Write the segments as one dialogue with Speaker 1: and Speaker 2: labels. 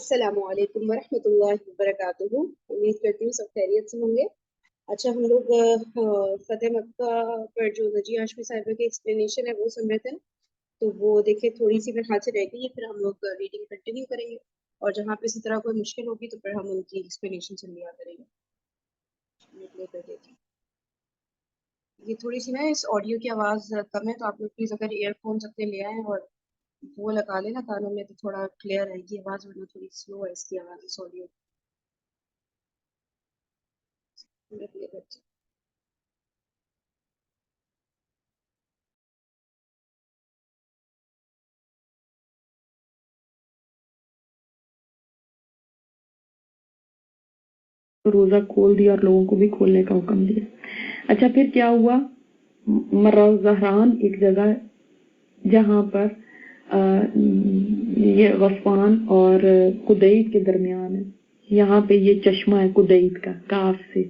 Speaker 1: السلام علیکم ورحمۃ اللہ وبرکاتہ. امید کرتی ہوں سب خیریت سے ہوں گے. اچھا، ہم لوگ فتح مکہ پر جو نجی ہاشمی صاحبہ کی ایکسپلینیشن ہے وہ سن رہے تھے، تو وہ دیکھیں تھوڑی سی میرے ہاتھ سے رہ گئی ہے، پھر ہم لوگ ریڈنگ کنٹینیو کریں گے، اور جہاں پہ اسی طرح کوئی مشکل ہوگی تو پھر ہم ان کی ایکسپلینیشن سن لیا کریں گے. میں پلے کر دیتی ہوں. یہ تھوڑی سی نا اس آڈیو کی آواز کم ہے، تو آپ لوگ پلیز اگر ایئر فونس اپنے لے آئیں اور وہ لگا لیں نا کانوں میں تو تھوڑا کلیئر آئے گی آواز، ورنہ تھوڑی سلو ہے اس کی آواز اس آڈیو. میں پلے کرتی ہوں.
Speaker 2: روزہ کھول دیا اور لوگوں کو بھی کھولنے کا حکم دیا. اچھا پھر کیا ہوا؟ مرہ زہران ایک جگہ جہاں پر یہ غصفان اور قدید کے درمیان ہے، یہاں پہ یہ چشمہ ہے قدید کا کاف سے.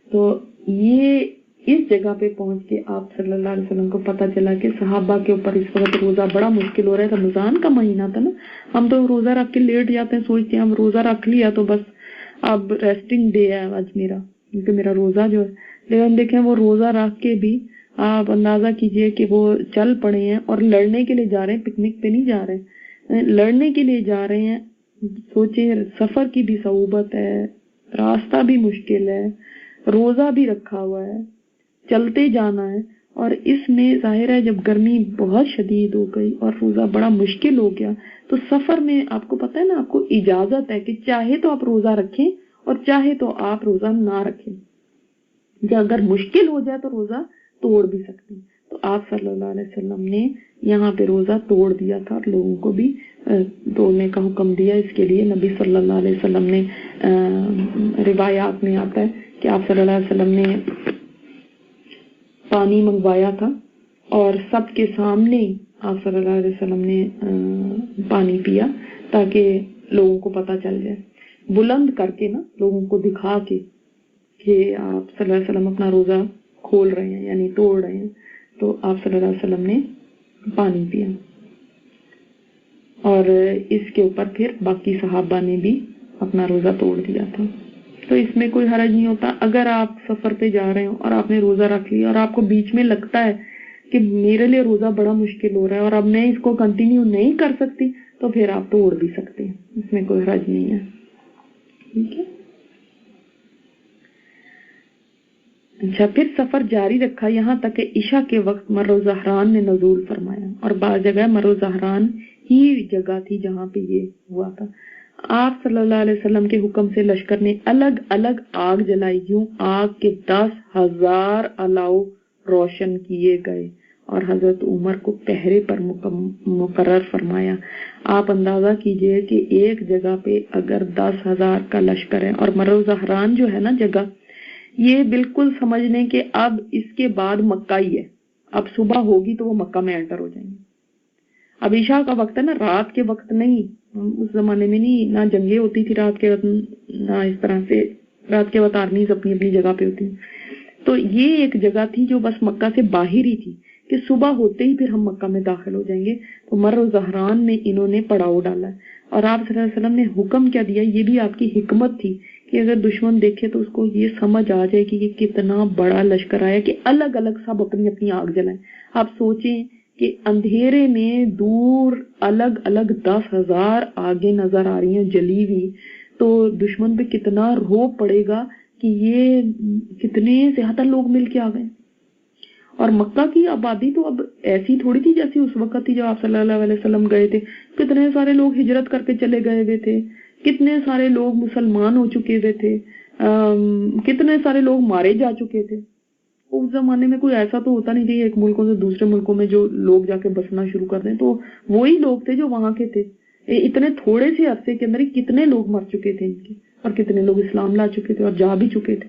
Speaker 2: تو یہ اس جگہ پہ پہنچ کے آپ صلی اللہ علیہ وسلم کو پتہ چلا کہ صحابہ کے اوپر اس وقت روزہ بڑا مشکل ہو رہا ہے. رمضان کا مہینہ تھا نا، ہم تو روزہ رکھ کے لیٹ جاتے ہیں، سوچتے ہیں ہم روزہ رکھ لیا تو بس اب ریسٹنگ ڈے ہے آج میرا، کیونکہ میرا روزہ جو ہے. لیکن دیکھیں وہ روزہ رکھ کے بھی آپ اندازہ کیجئے کہ وہ چل پڑے ہیں اور لڑنے کے لیے جا رہے ہیں، پکنک پہ نہیں جا رہے ہیں، لڑنے کے لیے جا رہے ہیں. سوچیں سفر کی بھی صعوبت ہے، راستہ بھی مشکل ہے، روزہ بھی رکھا ہوا ہے، چلتے جانا ہے. اور اس میں ظاہر ہے جب گرمی بہت شدید ہو گئی اور روزہ بڑا مشکل ہو گیا تو سفر میں آپ کو پتہ ہے نا، آپ کو اجازت ہے کہ چاہے تو آپ روزہ رکھیں اور چاہے تو آپ روزہ نہ رکھیں. یا اگر مشکل ہو جائے تو روزہ توڑ بھی سکتے ہیں. تو آپ صلی اللہ علیہ وسلم نے یہاں پہ روزہ توڑ دیا تھا اور لوگوں کو بھی توڑنے کا حکم دیا. اس کے لیے نبی صلی اللہ علیہ وسلم نے روایات میں آتا ہے کہ آپ صلی اللہ علیہ وسلم نے پانی منگوایا تھا اور سب کے سامنے آپ صلی اللہ علیہ وسلم نے پانی پیا تاکہ لوگوں کو پتہ چل جائے، بلند کر کے نا، لوگوں کو دکھا کے کہ آپ صلی اللہ علیہ وسلم اپنا روزہ کھول رہے ہیں یعنی توڑ رہے ہیں. تو آپ صلی اللہ علیہ وسلم نے پانی پیا اور اس کے اوپر پھر باقی صحابہ نے بھی اپنا روزہ توڑ دیا تھا. تو اس میں کوئی حرج نہیں ہوتا. اگر آپ سفر پہ جا رہے ہو اور آپ نے روزہ رکھ لیا اور آپ کو بیچ میں لگتا ہے کہ میرے لیے روزہ بڑا مشکل ہو رہا ہے اور اب میں اس کو کنٹینیو نہیں کر سکتی، تو پھر آپ توڑ بھی سکتے ہیں، اس میں کوئی حرج نہیں ہے. ٹھیک ہے. اچھا پھر سفر جاری رکھا یہاں تک کہ عشاء کے وقت مرو زہران نے نزول فرمایا، اور بعض جگہ مرو زہران ہی جگہ تھی جہاں پہ یہ ہوا تھا. آپ صلی اللہ علیہ وسلم کے حکم سے لشکر نے الگ الگ آگ جلائی، یوں آگ کے 10,000 الاؤ روشن کیے گئے اور حضرت عمر کو پہرے پر مقرر فرمایا. آپ اندازہ کیجئے کہ ایک جگہ پہ اگر 10,000 کا لشکر ہے، اور مرو زہران جو ہے نا جگہ، یہ بالکل سمجھنے کہ اب اس کے بعد مکہ ہی ہے، اب صبح ہوگی تو وہ مکہ میں انٹر ہو جائیں گے. اب عشاء کا وقت ہے نا، رات کے وقت نہیں. اس زمانے میں نہیں، نہ جنگیں ہوتی تھی رات کے وقت، نہ اس طرح سے رات کے وقت آرمیز اپنی اپنی جگہ پہ ہوتی. تو یہ ایک جگہ تھی جو بس مکہ سے باہر ہی تھی کہ صبح ہوتے ہی پھر ہم مکہ میں داخل ہو جائیں گے. تو مر و زہران میں انہوں نے پڑاؤ ڈالا ہے. اور آپ صلی اللہ علیہ وسلم نے حکم کیا دیا، یہ بھی آپ کی حکمت تھی کہ اگر دشمن دیکھے تو اس کو یہ سمجھ آ جائے کہ یہ کتنا بڑا لشکر آیا، کہ الگ الگ سب اپنی اپنی آگ جلائیں. آپ سوچیں کہ اندھیرے میں دور الگ الگ 10,000 آگے نظر آ رہی ہیں جلی ہوئی، تو دشمن پہ کتنا روب پڑے گا کہ یہ کتنے زیادہ لوگ مل کے آ گئے. اور مکہ کی آبادی تو اب ایسی تھوڑی تھی جیسی اس وقت تھی جب آپ صلی اللہ علیہ وسلم گئے تھے. کتنے سارے لوگ ہجرت کر کے چلے گئے ہوئے تھے، کتنے سارے لوگ مسلمان ہو چکے ہوئے تھے، کتنے سارے لوگ مارے جا چکے تھے. اس زمانے میں کوئی ایسا تو ہوتا نہیں تھا ایک ملکوں سے دوسرے ملکوں میں جو لوگ جا کے بسنا شروع کر دیں. تو وہی لوگ تھے جو وہاں کے تھے. اتنے تھوڑے سے عرصے کے اندر ہی کتنے لوگ مر چکے تھے ان کے، اور کتنے لوگ اسلام لا چکے تھے اور جا بھی چکے تھے.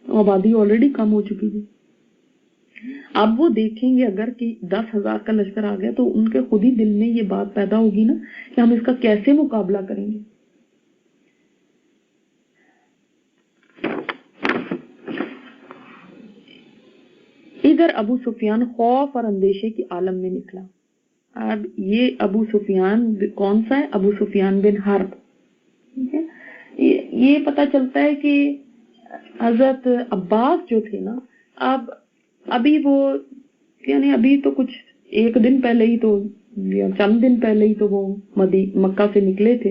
Speaker 2: آبادی آلریڈی کم ہو چکی تھی. اب وہ دیکھیں گے اگر کہ 10,000 کا لشکر آ گیا تو ان کے خود ہی دل میں یہ بات پیدا ہوگی نا کہ ہم اس کا کیسے مقابلہ کریں گے. ادھر ابو سفیان خوف اور اندیشے کی عالم میں نکلا. اب یہ ابو سفیان کون سا ہے؟ ابو سفیان بن حرب یہ پتہ چلتا ہے کہ حضرت عباس جو تھے نا، اب ابھی وہ یعنی ابھی تو کچھ ایک دن پہلے ہی تو یا چند دن پہلے ہی تو وہ مکہ سے نکلے تھے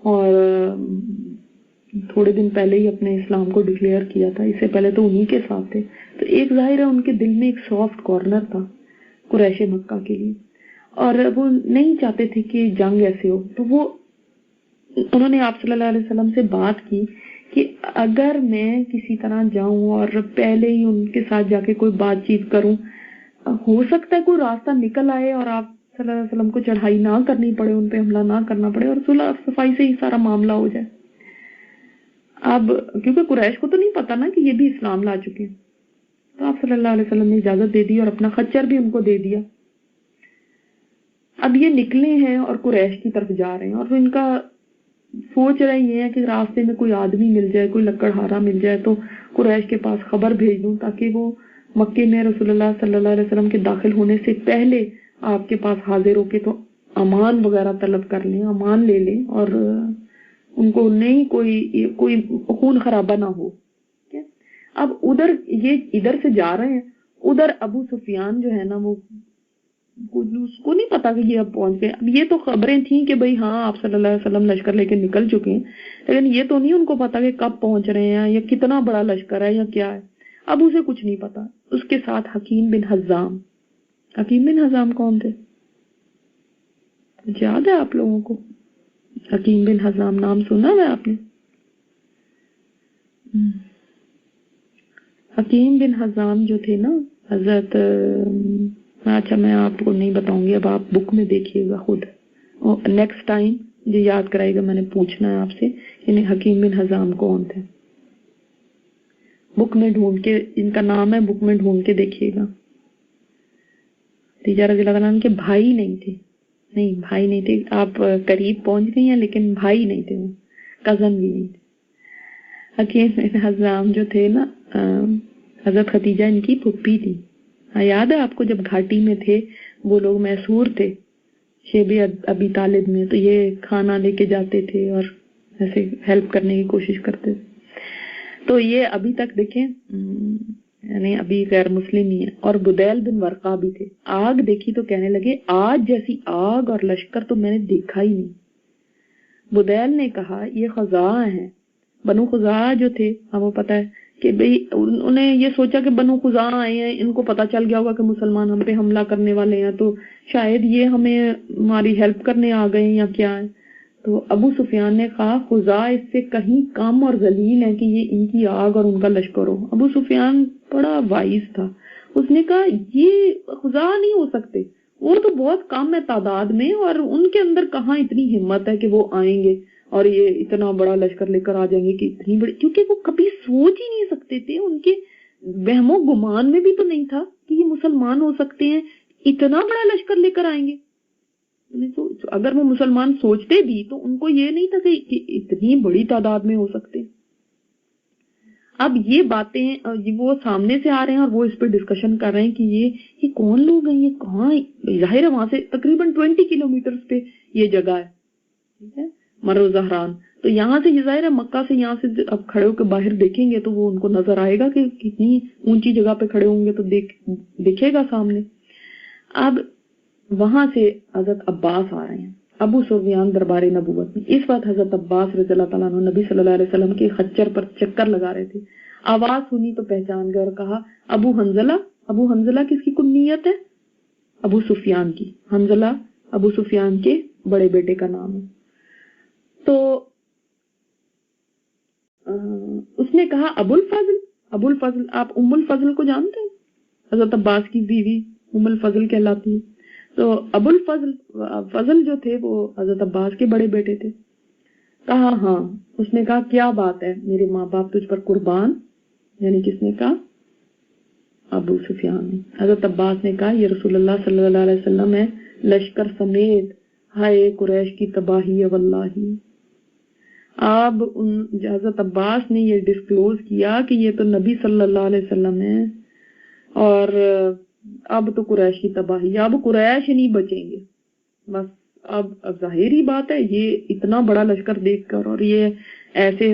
Speaker 2: اور تھوڑے دن پہلے ہی اپنے اسلام کو ڈکلیئر کیا تھا، اس سے پہلے تو انہی کے ساتھ تھے. تو ایک ظاہر ہے ان کے دل میں ایک سافٹ کارنر تھا قریش مکہ کے لیے، اور وہ نہیں چاہتے تھے کہ جنگ ایسے ہو. تو وہ انہوں نے آپ صلی اللہ علیہ وسلم سے بات کی کہ اگر میں کسی طرح جاؤں اور پہلے ہی ان کے ساتھ جا کے کوئی بات چیت کروں، ہو سکتا ہے کوئی راستہ نکل آئے اور آپ صلی اللہ علیہ وسلم کو چڑھائی نہ کرنی پڑے، ان پہ حملہ نہ کرنا پڑے اور صلح صفائی سے ہی سارا معاملہ ہو جائے. اب کیونکہ قریش کو تو نہیں پتا نا کہ یہ بھی اسلام لا چکے ہیں، تو آپ صلی اللہ علیہ وسلم نے اجازت دے دی اور اپنا خچر بھی ان کو دے دیا. اب یہ نکلے ہیں اور قریش کی طرف جا رہے ہیں، اور ان کا سوچ رہے یہ ہے کہ راستے میں کوئی آدمی مل جائے، کوئی لکڑہارا مل جائے تو قریش کے پاس خبر بھیج دوں تاکہ وہ مکے میں رسول اللہ صلی اللہ علیہ وسلم کے داخل ہونے سے پہلے آپ کے پاس حاضر ہو کے تو امان وغیرہ طلب کر لیں، امان لے لیں، اور ان کو نہیں کوئی خون خرابہ نہ ہو. اب ادھر سے جا رہے ہیں، ادھر ابو سفیان جو ہے نا وہ اس کو نہیں پتا کہ یہ اب پہنچ گئے. اب یہ تو خبریں تھیں کہ بھئی ہاں آپ صلی اللہ علیہ وسلم لشکر لے کے نکل چکے ہیں، لیکن یہ تو نہیں ان کو پتا کہ کب پہنچ رہے ہیں یا کتنا بڑا لشکر ہے یا کیا ہے. اب اسے کچھ نہیں پتا. اس کے ساتھ حکیم بن حزام. حکیم بن حزام کون تھے؟ یاد ہے آپ لوگوں کو؟ حکیم بن حزام نام سنا ہے آپ نے؟ حکیم بن حزام جو تھے نا حضرت، اچھا میں آپ کو نہیں بتاؤں گی، اب آپ بک میں دیکھیے گا خود، نیکسٹ ٹائم جو یاد کرائے گا میں نے پوچھنا ہے آپ سے یعنی حکیم بن حزام کون تھے. بک میں ڈھونڈ کے ان کا نام ہے، بک میں ڈھونڈ کے دیکھیے گا. خدیجہ رضی اللہ عنہ کے بھائی نہیں تھے، نہیں بھائی نہیں تھے، آپ قریب پہنچ گئی ہیں لیکن بھائی نہیں تھے، وہ کزن بھی نہیں تھے. حکیم بن حزام جو تھے نا حضرت خدیجہ ان کی پھپھی تھی. یاد ہے آپ کو جب گھاٹی میں تھے وہ لوگ محصور تھے شیب ابی طالب میں، تو یہ کھانا لے کے جاتے تھے اور ایسے ہیلپ کرنے کی کوشش کرتے تھے. تو یہ ابھی تک دیکھیں یعنی ابھی غیر مسلم ہی ہے. اور بدیل بن ورقہ بھی تھے. آگ دیکھی تو کہنے لگے آج جیسی آگ اور لشکر تو میں نے دیکھا ہی نہیں. بدیل نے کہا یہ خزاع ہیں. بنو خزاع جو تھے ہمیں پتا ہے کہ بھئی انہوں نے یہ سوچا کہ بنو خزاع آئے ہیں، ان کو پتا چل گیا ہوگا کہ مسلمان ہم پہ حملہ کرنے والے ہیں تو شاید یہ ہمیں ہماری ہیلپ کرنے آ گئے ہیں یا کیا ہے. تو ابو سفیان نے کہا خزاع اس سے کہیں کم اور ذلیل ہے کہ یہ ان کی آگ اور ان کا لشکر ہو. ابو سفیان بڑا وائز تھا، اس نے کہا یہ خزاع نہیں ہو سکتے، وہ تو بہت کم ہے تعداد میں اور ان کے اندر کہاں اتنی ہمت ہے کہ وہ آئیں گے اور یہ اتنا بڑا لشکر لے کر آ جائیں گے کہ اتنی بڑی، کیونکہ وہ کبھی سوچ ہی نہیں سکتے تھے، ان کے وہم و گمان میں بھی تو نہیں تھا کہ یہ مسلمان ہو سکتے ہیں، اتنا بڑا لشکر لے کر آئیں گے. اگر وہ مسلمان سوچتے بھی تو ان کو یہ نہیں تھا کہ اتنی بڑی تعداد میں ہو سکتے. اب یہ باتیں وہ سامنے سے آ رہے ہیں اور وہ اس پہ ڈسکشن کر رہے ہیں کہ یہ کون لوگ ہیں، یہ کہاں، ظاہر ہے وہاں سے تقریباً 20 کلومیٹر پہ یہ جگہ ہے، ٹھیک ہے، مرو زہران. تو یہاں سے یہ ظاہر ہے مکہ سے یہاں سے اب کھڑے ہو کے باہر دیکھیں گے تو وہ ان کو نظر آئے گا کہ کتنی اونچی جگہ پہ کھڑے ہوں گے تو دیکھے گا سامنے. اب وہاں سے حضرت عباس آ رہے ہیں. ابو سفیان دربار نبوت میں اس وقت حضرت عباس رضی اللہ تعالیٰ عنہ نبی صلی اللہ علیہ وسلم کے خچر پر چکر لگا رہے تھے. آواز سنی تو پہچان گئے اور کہا ابو حنزلہ. ابو حنزلہ کس کی کنیت ہے؟ ابو سفیان کی. حنزلہ ابو سفیان کے بڑے بیٹے کا نام ہے. تو اس نے کہا ابو الفضل. ابو الفضل، آپ ام الفضل کو جانتے ہیں؟ حضرت عباس کی بیوی ام الفضل کہلاتی ہے. تو ابو الفضل فضل جو تھے وہ حضرت عباس کے بڑے بیٹے تھے. کہا ہاں. اس نے کہا کیا بات ہے، میرے ماں باپ تجھ پر قربان. یعنی کس نے کہا؟ ابو سفیان نے. حضرت عباس نے کہا یہ رسول اللہ صلی اللہ علیہ وسلم ہے لشکر سمیت، ہائے قریش کی تباہی ہے واللہ. اب حضرت عباس نے یہ ڈسکلوز کیا کہ یہ تو نبی صلی اللہ علیہ وسلم ہے اور اب تو قریش کی تباہی، اب قریش نہیں بچیں گے بس. اب ظاہری بات ہے یہ اتنا بڑا لشکر دیکھ کر اور یہ ایسے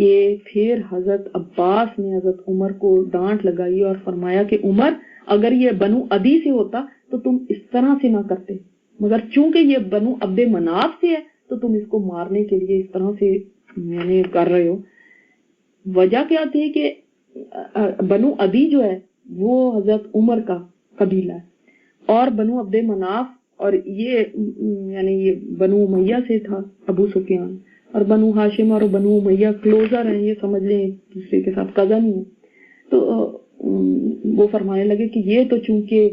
Speaker 2: کہ پھر حضرت عباس نے حضرت عمر کو ڈانٹ لگائی اور فرمایا کہ عمر اگر یہ بنو عدی سے ہوتا تو تم اس طرح سے نہ کرتے، مگر چونکہ یہ بنو عبد مناف سے ہے تو تم اس کو مارنے کے لیے اس طرح سے یعنی کر رہے ہو۔ وجہ کیا تھی کہ بنو عدی جو ہے وہ حضرت عمر کا قبیلہ ہے، اور بنو عبد مناف اور یہ یعنی یہ بنو امیہ سے تھا ابو سفیان، اور بنو ہاشم اور بنو امیہ کلوزر ہیں، یہ سمجھ لیں ایک دوسرے کے ساتھ کزن ہی ہیں۔ تو وہ فرمانے لگے کہ یہ تو چونکہ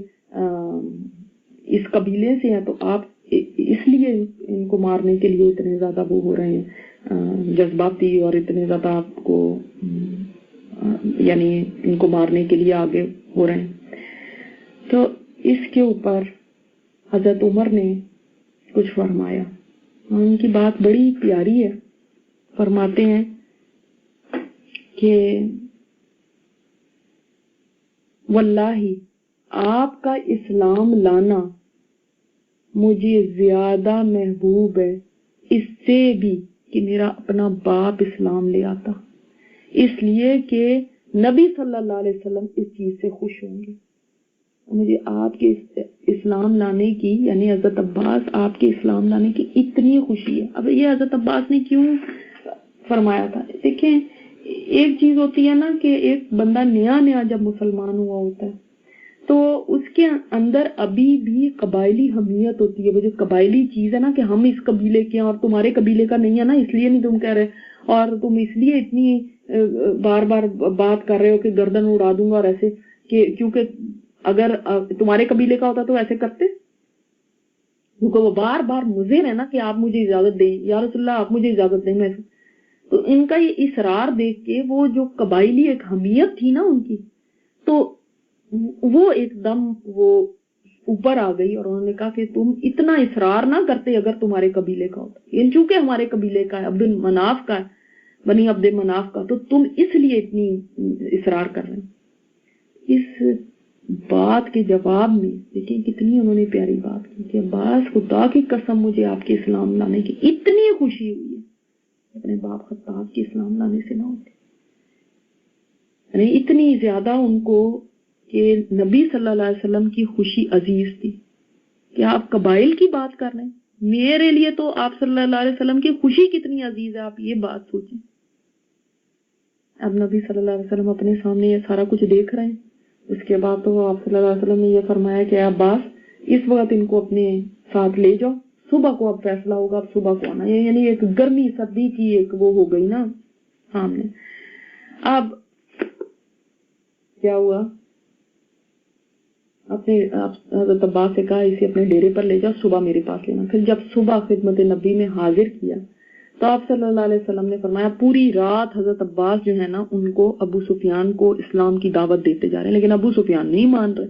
Speaker 2: اس قبیلے سے ہیں تو آپ اس لیے ان کو مارنے کے لیے اتنے زیادہ وہ ہو رہے ہیں جذباتی، اور اتنے زیادہ آپ کو یعنی ان کو مارنے کے لیے آگے ہو رہے ہیں۔ تو اس کے اوپر حضرت عمر نے کچھ فرمایا، ان کی بات بڑی پیاری ہے۔ فرماتے ہیں کہ واللہ آپ کا اسلام لانا مجھے زیادہ محبوب ہے اس سے بھی کہ میرا اپنا باپ اسلام لے آتا، اس لیے کہ نبی صلی اللہ علیہ وسلم اس چیز سے خوش ہوں گے۔ مجھے آپ کے اسلام لانے کی یعنی حضرت عباس آپ کے اسلام لانے کی اتنی خوشی ہے۔ اب یہ حضرت عباس نے کیوں فرمایا تھا؟ دیکھیں ایک چیز ہوتی ہے نا کہ ایک بندہ نیا جب مسلمان ہوا ہوتا ہے تو اس کے اندر ابھی بھی قبائلی حمیت ہوتی ہے، وہ جو قبائلی چیز ہے نا کہ ہم اس قبیلے کے ہیں اور تمہارے قبیلے کا نہیں ہے نا، اس لیے نہیں تم کہہ رہے، اور تم اس لیے اتنی بار بار بات کر رہے ہو کہ گردن اڑا دوں گا، اور ایسے کہ کیونکہ اگر تمہارے قبیلے کا ہوتا تو ایسے کرتے، کیونکہ وہ بار بار مضر ہے نا کہ آپ مجھے اجازت دیں یا رسول اللہ آپ مجھے اجازت دیں۔ میں تو ان کا یہ اصرار دیکھ کے وہ جو قبائلی ایک حمیت تھی نا ان کی، تو وہ ایک دم وہ اوپر آ گئی، اور انہوں نے کہا کہ تم اتنا اصرار نہ کرتے اگر تمہارے قبیلے کا ہوتا، یعنی چونکہ ہمارے قبیلے کا ہے، عبد مناف کا ہے، بنی عبد مناف کا، تو تم اس لیے اتنی اصرار کر رہے ہیں۔ اس بات کے جواب میں دیکھیں کتنی انہوں نے پیاری بات کی کہ عباس خدا کی قسم مجھے آپ کے اسلام لانے کی اتنی خوشی ہوئی ہے، اپنے باپ خطاب کے اسلام لانے سے نہ ہوتے، یعنی اتنی زیادہ ان کو کہ نبی صلی اللہ علیہ وسلم کی خوشی عزیز تھی کہ آپ قبائل کی بات کر رہے ہیں، میرے لیے تو آپ صلی اللہ علیہ وسلم کی خوشی کتنی عزیز ہے، آپ یہ بات سوچیں۔ اب نبی صلی اللہ علیہ وسلم اپنے سامنے یہ سارا کچھ دیکھ رہے ہیں، اس کے بعد تو آپ صلی اللہ علیہ وسلم نے یہ فرمایا کہ عباس اس وقت ان کو اپنے ساتھ لے جاؤ، صبح کو اب فیصلہ ہوگا، اب صبح کو آنا، یعنی ایک گرمی سردی کی ایک وہ ہو گئی نا سامنے۔ اب کیا ہوا، حضرت عباس سے کہا اسے اپنے ڈیرے پر لے جاؤ، صبح میرے پاس لینا۔ پھر جب صبح خدمت نبی میں حاضر کیا تو آپ صلی اللہ علیہ وسلم نے فرمایا پوری رات حضرت عباس جو ہے نا ان کو ابو سفیان کو اسلام کی دعوت دیتے جا رہے ہیں، لیکن ابو سفیان نہیں مان رہے۔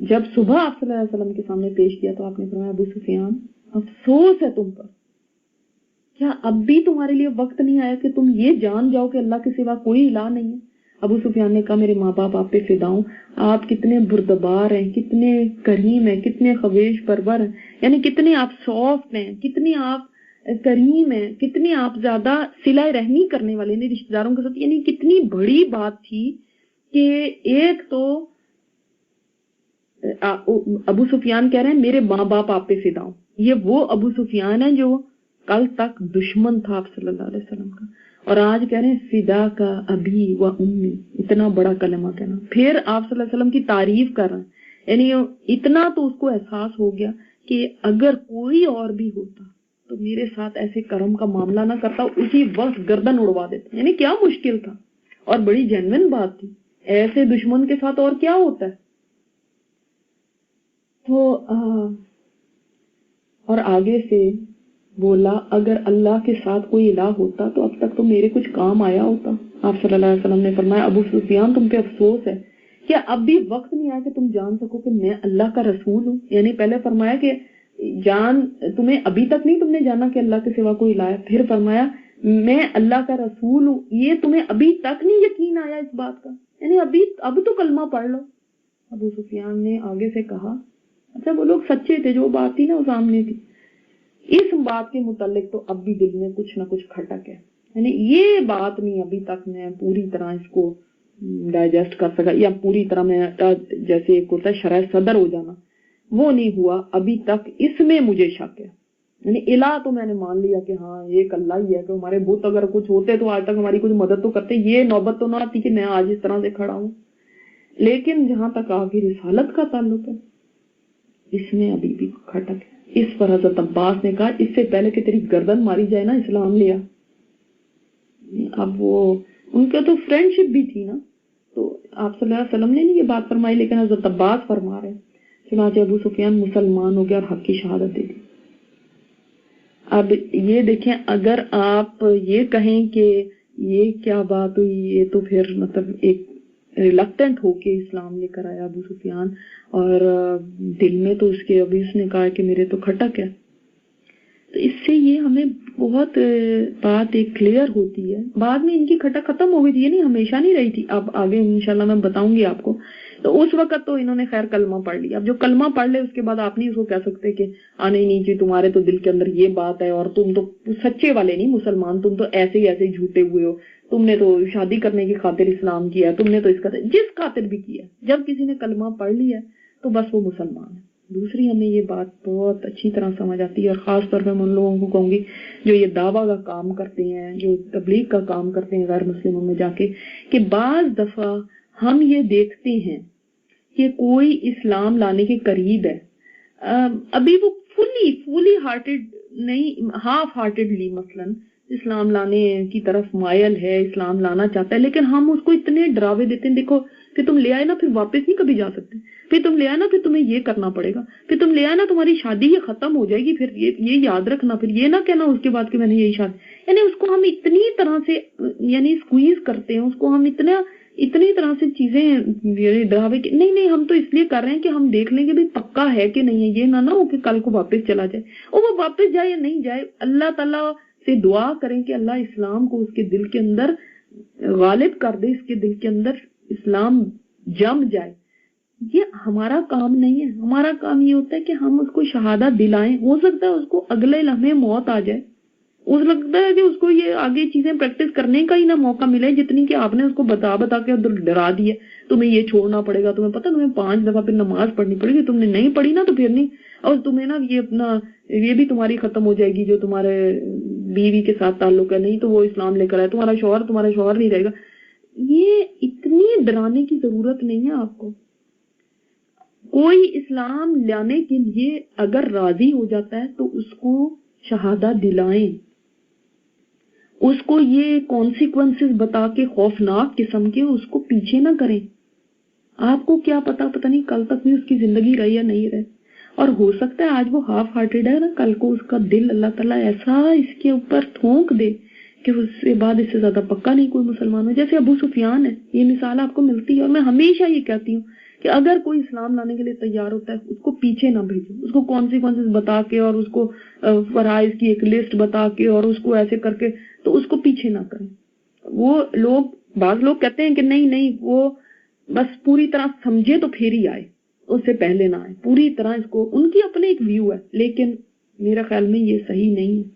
Speaker 2: جب صبح آپ صلی اللہ علیہ وسلم کے سامنے پیش کیا تو آپ نے فرمایا ابو سفیان افسوس ہے تم پر، کیا اب بھی تمہارے لیے وقت نہیں آیا کہ تم یہ جان جاؤ کہ اللہ کے سوا کوئی الہ نہیں ہے؟ ابو سفیان نے کہا میرے ماں باپ آپ پہ فدا ہوں، آپ کتنے بردبار ہیں، کتنے کریم ہیں، کتنے خویش پرور ہیں، یعنی کتنے آپ سافٹ ہیں، کتنے آپ کریم ہیں، کتنے آپ زیادہ صلہ رحمی کرنے والے ہیں رشتہ داروں کے ساتھ، یعنی کتنی بڑی بات تھی کہ ایک تو ابو سفیان کہہ رہے ہیں میرے ماں باپ آپ پہ فدا ہوں، یہ وہ ابو سفیان ہے جو کل تک دشمن تھا آپ صلی اللہ علیہ وسلم کا، اور آج کہہ رہے ہیں فدا کا ابی و امی، اتنا بڑا کلمہ کہنا۔ پھر آپ صلی اللہ علیہ وسلم کی تعریف کر رہے ہیں، یعنی اتنا تو اس کو احساس ہو گیا کہ اگر کوئی اور بھی ہوتا تو میرے ساتھ ایسے کرم کا معاملہ نہ کرتا، اسی وقت گردن اڑوا دیتا، یعنی کیا مشکل تھا، اور بڑی جینوین بات تھی، ایسے دشمن کے ساتھ اور کیا ہوتا ہے۔ تو اور آگے سے بولا اگر اللہ کے ساتھ کوئی الہ ہوتا تو اب تک تو میرے کچھ کام آیا ہوتا۔ آپ صلی اللہ علیہ وسلم نے فرمایا ابو سفیان تم پہ افسوس ہے، کیا اب بھی وقت نہیں آیا کہ تم جان سکو کہ میں اللہ کا رسول ہوں؟ یعنی پہلے فرمایا کہ تمہیں ابھی تک نہیں تم نے جانا کہ اللہ کے سوا کوئی الہ ہے، پھر فرمایا میں اللہ کا رسول ہوں، یہ تمہیں ابھی تک نہیں یقین آیا اس بات کا، یعنی اب تو کلمہ پڑھ لو۔ ابو سفیان نے آگے سے کہا اچھا وہ لوگ سچے تھے، جو بات تھی نا وہ سامنے تھی، اس بات کے متعلق تو اب بھی دل میں کچھ نہ کچھ کھٹک ہے، یعنی یہ بات نہیں ابھی تک میں پوری طرح اس کو ڈائجسٹ کر سکا، یا پوری طرح میں جیسے ایک ہوتا ہے شرح صدر ہو جانا، وہ نہیں ہوا ابھی تک. اس میں مجھے شک ہے. یعنی الہ تو میں نے مان لیا کہ ہاں ایک اللہ ہی ہے، کہ ہمارے بت اگر کچھ ہوتے تو آج تک ہماری کچھ مدد تو کرتے، یہ نوبت تو نہ آتی کہ میں آج اس طرح سے کھڑا ہوں. لیکن جہاں تک آگے رسالت کا تعلق ہے اس میں ابھی بھی کھٹک ہے. اس پر حضرت عباس نے کہا اس سے پہلے کہ تیری گردن ماری جائے نا اسلام لیا. اب وہ ان کا تو فرینڈ شپ بھی تھی نا، تو آپ صلی اللہ علیہ وسلم نے نہیں یہ بات فرمائی، لیکن حضرت عباس فرما رہے ہیں. چنانچہ ابو سفیان مسلمان ہو گیا اور حق کی شہادت دے دی. اب یہ دیکھیں، اگر آپ یہ کہیں کہ یہ کیا بات ہوئی، یہ تو پھر مطلب ایک ریلکٹنٹ ہو کے اسلام لے کر آیا ابو سفیان، اور دل میں تو اس کے ابھی اس نے کہا کہ میرے تو کھٹک ہے. تو اس سے یہ ہمیں بہت بات ایک کلیئر ہوتی ہے. بعد میں ان کی کھٹک ختم ہو گئی تھی، یہ نہیں ہمیشہ نہیں رہی تھی. اب آگے انشاءاللہ میں بتاؤں گی آپ کو. تو اس وقت تو انہوں نے خیر کلمہ پڑھ لیا. اب جو کلمہ پڑھ لے اس کے بعد آپ نہیں اس کو کہہ سکتے کہ نہیں جی تمہارے تو دل کے اندر یہ بات ہے اور تم تو سچے والے نہیں مسلمان، تم تو ایسے ہی ایسے جھوٹے ہوئے ہو، تم نے تو شادی کرنے کی خاطر اسلام کیا، تم نے تو اس کا جس خاطر بھی کیا. جب کسی نے کلمہ پڑھ لیا تو بس وہ مسلمان ہے. دوسری ہمیں یہ بات بہت اچھی طرح سمجھ آتی ہے، اور خاص طور پہ میں ان لوگوں کو کہوں گی جو یہ دعویٰ کا کام کرتے ہیں، جو تبلیغ کا کام کرتے ہیں غیر مسلموں میں جا کے، کہ بعض دفعہ ہم یہ دیکھتے ہیں کہ کوئی اسلام لانے کے قریب ہے، ابھی وہ فلی ہارٹیڈ نہیں، ہاف ہارٹیڈلی مثلا اسلام لانے کی طرف مائل ہے، اسلام لانا چاہتا ہے، لیکن ہم اس کو اتنے ڈراوے دیتے ہیں، دیکھو پھر تم لے آئے نا، پھر واپس نہیں کبھی جا سکتے، پھر تم لے آئے نا، پھر تمہیں یہ کرنا پڑے گا، پھر تم لے آئے نا تمہاری شادی یہ ختم ہو جائے گی، پھر یہ یاد رکھنا، پھر یہ نہ کہنا اس کے بعد کہ میں نے یہی شادی. یعنی اس کو ہم اتنی طرح سے یعنی اسکویز کرتے ہیں، اس کو ہم اتنی طرح سے چیزیں ڈراوے کہ نہیں ہم تو اس لیے کر رہے ہیں کہ ہم دیکھ لیں گے بھی پکا ہے کہ نہیں ہے، یہ نہ ہو کہ کل کو واپس چلا جائے. اور وہ واپس جائے یا نہیں جائے، اللہ تعالیٰ سے دعا کریں کہ اللہ اسلام کو اس کے دل کے اندر غالب کر دے، اس کے دل کے اندر اسلام جم جائے. یہ ہمارا کام نہیں ہے. ہمارا کام یہ ہوتا ہے کہ ہم اس کو شہادت دلائیں. ہو سکتا ہے اس کو اگلے لمحے موت آ جائے، اس لگتا ہے کہ اس کو یہ آگے چیزیں پریکٹس کرنے کا ہی نہ موقع ملے، جتنی کہ آپ نے اس کو بتا کے ڈرا دیا تمہیں یہ چھوڑنا پڑے گا، تمہیں پتہ تمہیں 5 دفعہ پھر نماز پڑھنی پڑے گی، تم نے نہیں پڑھی نا تو پھر نہیں، اور تمہیں نا یہ اپنا یہ بھی تمہاری ختم ہو جائے گی جو تمہارے بیوی کے ساتھ تعلق ہے، نہیں تو وہ اسلام لے کر آئے، تمہارا شوہر نہیں رہے گا. یہ اتنی ڈرانے کی ضرورت نہیں ہے آپ کو. کوئی اسلام لانے کے لیے اگر راضی ہو جاتا ہے تو اس کو شہادت دلائیں، اس کو یہ کانسیکوینسز بتا کے خوفناک قسم کے اس کو پیچھے نہ کریں. آپ کو کیا پتا نہیں کل تک بھی اس کی زندگی رہے یا نہیں رہے، اور ہو سکتا ہے آج وہ ہاف ہارٹیڈ ہے نا، کل کو اس کا دل اللہ تعالیٰ ایسا اس کے اوپر تھونک دے کہ اس سے بعد اس سے زیادہ پکا نہیں کوئی مسلمان ہو. جیسے ابو سفیان ہے، یہ مثال آپ کو ملتی ہے. اور میں ہمیشہ یہ کہتی ہوں کہ اگر کوئی اسلام لانے کے لیے تیار ہوتا ہے اس کو پیچھے نہ بھیجو، اس کو کانسیکوینسز بتا کے اور اس کو فرائض کی ایک لسٹ بتا کے اور اس کو ایسے کر کے تو اس کو پیچھے نہ کریں. وہ بعض لوگ کہتے ہیں کہ نہیں وہ بس پوری طرح سمجھے تو پھر ہی آئے، اس سے پہلے نہ آئے پوری طرح. اس کو ان کی اپنے ایک ویو ہے، لیکن میرا خیال میں یہ صحیح نہیں ہے.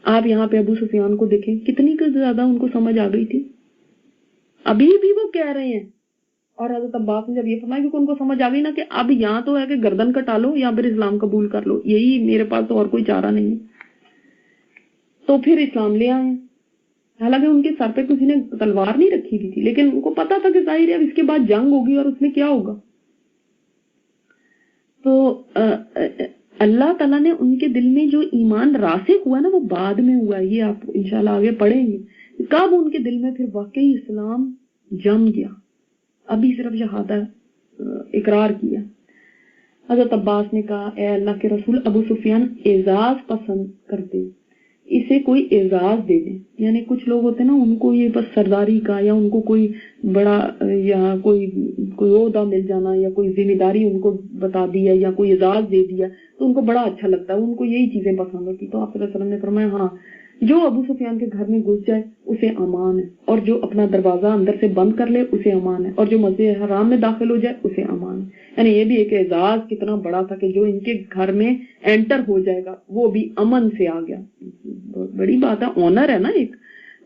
Speaker 2: آپ یہاں پہ ابو سفیان کو دیکھیں، کتنی زیادہ ان کو سمجھ آ گئی تھی. ابھی بھی وہ کہہ رہے ہیں، اور حضرت عباس نے جب یہ فرمایا کیونکہ ان کو سمجھ آ گئی نا کہ اب یہاں تو ہے کہ گردن کٹا لو یا پھر اسلام قبول کر لو، یہی میرے پاس تو اور کوئی چارہ نہیں ہے، تو پھر اسلام لے آئے. حالانکہ ان کے سر پہ کسی نے تلوار نہیں رکھی ہوئی تھی، لیکن ان کو پتا تھا کہ ظاہر ہے اب اس کے بعد جنگ ہوگی اور اس میں کیا ہوگا. تو اللہ تعالیٰ نے ان کے دل میں جو ایمان راسخ ہوا نا وہ بعد میں ہوا. یہ آپ انشاءاللہ آگے پڑھیں گے کب ان کے دل میں پھر واقعی اسلام جم گیا، ابھی صرف شہادت اقرار کیا. حضرت عباس نے کہا اے اللہ کے رسول، ابو سفیان اعزاز پسند کرتے، اسے کوئی اعزاز دے دیں. یعنی کچھ لوگ ہوتے ہیں نا ان کو یہ بس سرداری کا یا ان کو کوئی بڑا یا کوئی عہدہ مل جانا یا کوئی ذمہ داری ان کو بتا دیا یا کوئی اعزاز دے دیا تو ان کو بڑا اچھا لگتا ہے، ان کو یہی چیزیں پسند ہوتی. تو آپ صلی اللہ علیہ وسلم نے فرمایا ہاں جو ابو سفیان کے گھر میں گھس جائے اسے امان ہے، اور جو اپنا دروازہ اندر سے بند کر لے اسے امان ہے، اور جو مسجد حرام میں داخل ہو جائے اسے امان ہے. یعنی یہ بھی ایک اعزاز کتنا بڑا تھا کہ جو ان کے گھر میں انٹر ہو جائے گا وہ بھی امن سے آ گیا. بڑی بات ہے، آنر ہے نا ایک.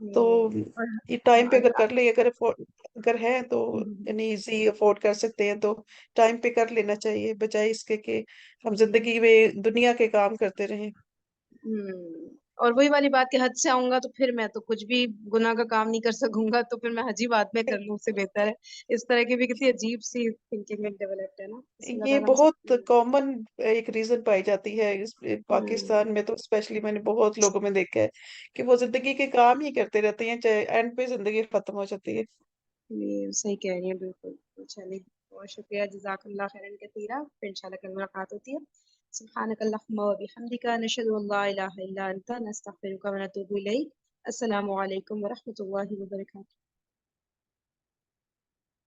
Speaker 3: تو
Speaker 1: اور
Speaker 3: یہ ٹائم پہ اگر
Speaker 1: اگر
Speaker 3: کر لیں، اگر ہے تو
Speaker 1: ہم،
Speaker 3: یعنی ایزی افورڈ کر سکتے ہیں تو ٹائم پہ کر لینا چاہیے، بجائے اس کے کہ ہم زندگی میں دنیا کے کام کرتے رہیں۔
Speaker 1: اور وہی والی بات کہ حج سے آؤں گا تو پھر میں تو کچھ بھی گناہ کا کام نہیں کر سکوں گا، تو پھر میں حج ہی بعد میں کر لوں، اس سے بہتر ہے۔ اس طرح کی بھی کتنی عجیب سی تھنکنگ میں ڈیولپڈ ہے نا، بس اللہ
Speaker 3: یہ
Speaker 1: تعالیٰ ہم سب
Speaker 3: بہت کامن ایک ریزن پائی جاتی ہے پاکستان
Speaker 1: ہوں،
Speaker 3: میں، تو اسپیشلی میں نے بہت لوگوں میں دیکھا ہے کہ وہ زندگی کے کام ہی کرتے رہتے ہیں، چاہے اینڈ پہ زندگی ختم ہو جاتی ہے۔
Speaker 1: یہ صحیح کہہ رہی ہیں بالکل۔ چلیے بہت شکریہ، جزاک اللہ خیرا کثیرا، پھر انشاءاللہ کل ملاقات ہوتی ہے۔ سبحانک اللہم و بحمدک، نشہد ان لا الہ الا انت، نستغفرک و نتوب الیک۔ السلام علیکم ورحمۃ اللہ وبرکاتہ۔